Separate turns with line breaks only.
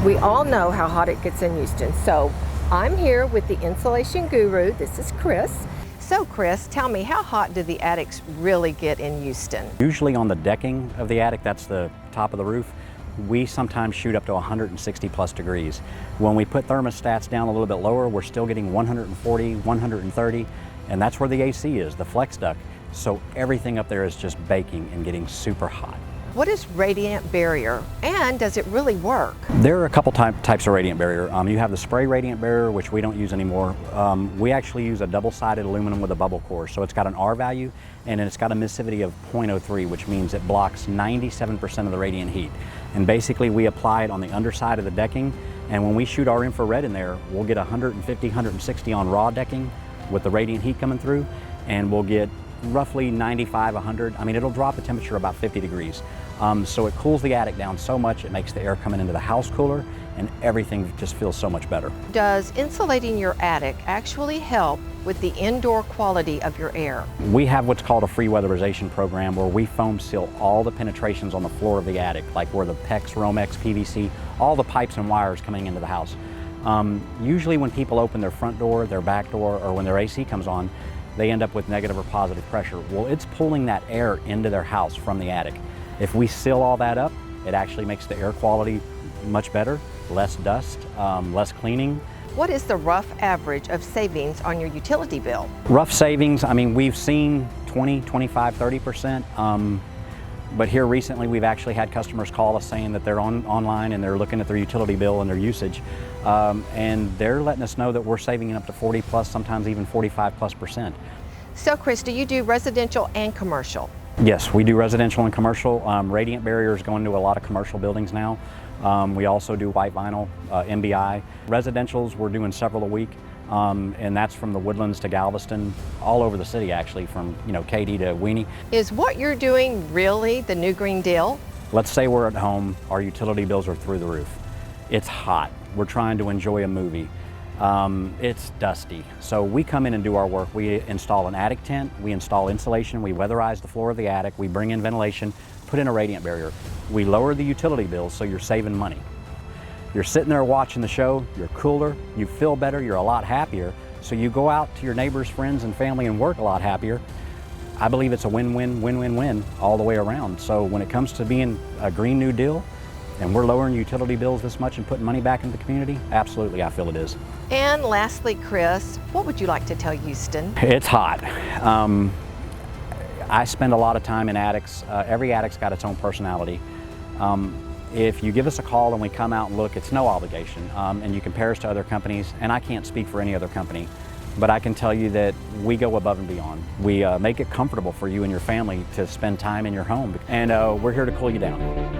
We all know how hot it gets in Houston, so I'm here with the insulation guru. This is Chris. So Chris, tell me, how hot do the attics really get in Houston?
Usually on the decking of the attic, that's the top of the roof, we sometimes shoot up to 160 plus degrees. When we put thermostats down a little bit lower, we're still getting 140, 130, and that's where the AC is, the flex duct. So everything up there is just baking and getting super hot.
What is radiant barrier, and does it really work?
There are a couple types of radiant barrier. You have the spray radiant barrier, which we don't use anymore. We actually use a double-sided aluminum with a bubble core. So it's got an R value and it's got a emissivity of 0.03, which means it blocks 97% of the radiant heat. And basically we apply it on the underside of the decking, and when we shoot our infrared in there, we'll get 150, 160 on raw decking with the radiant heat coming through, and we'll get roughly 95, 100. I mean, it'll drop the temperature about 50 degrees. So it cools the attic down so much, it makes the air coming into the house cooler, and everything just feels so much better.
Does insulating your attic actually help with the indoor quality of your air?
We have what's called a free weatherization program, where we foam seal all the penetrations on the floor of the attic, like where the PEX, Romex, PVC, all the pipes and wires coming into the house. Usually when people open their front door, their back door, or when their AC comes on, they end up with negative or positive pressure. Well, it's pulling that air into their house from the attic. If we seal all that up, it actually makes the air quality much better, less dust, less cleaning.
What is the rough average of savings on your utility bill?
Rough savings, I mean, we've seen 20, 25, 30%. But here recently, we've actually had customers call us saying that they're online and they're looking at their utility bill and their usage. And they're letting us know that we're saving up to 40 plus, sometimes even 45+%.
So Chris, do you do residential and commercial?
Yes, we do residential and commercial. Radiant barrier is going to a lot of commercial buildings now. We also do white vinyl, MBI. Residentials, we're doing several a week. And that's from the Woodlands to Galveston, all over the city actually, from Katy to Weenie. Is
what you're doing really the new green deal?
Let's say we're at home, our utility bills are through the roof. It's hot, we're trying to enjoy a movie. It's dusty. So we come in and do our work. We install an attic tent, we install insulation, we weatherize the floor of the attic, we bring in ventilation, put in a radiant barrier. We lower the utility bills so you're saving money. You're sitting there watching the show, you're cooler, you feel better, you're a lot happier, so you go out to your neighbors, friends, and family and work a lot happier. I believe it's a win-win, win-win-win all the way around. So when it comes to being a Green New Deal, and we're lowering utility bills this much and putting money back into the community, absolutely I feel it is.
And lastly, Chris, what would you like to tell Houston?
It's hot. I spend a lot of time in attics. Every attic's got its own personality. If you give us a call and we come out and look, it's no obligation, and you compare us to other companies, and I can't speak for any other company, but I can tell you that we go above and beyond. We make it comfortable for you and your family to spend time in your home, and we're here to cool you down.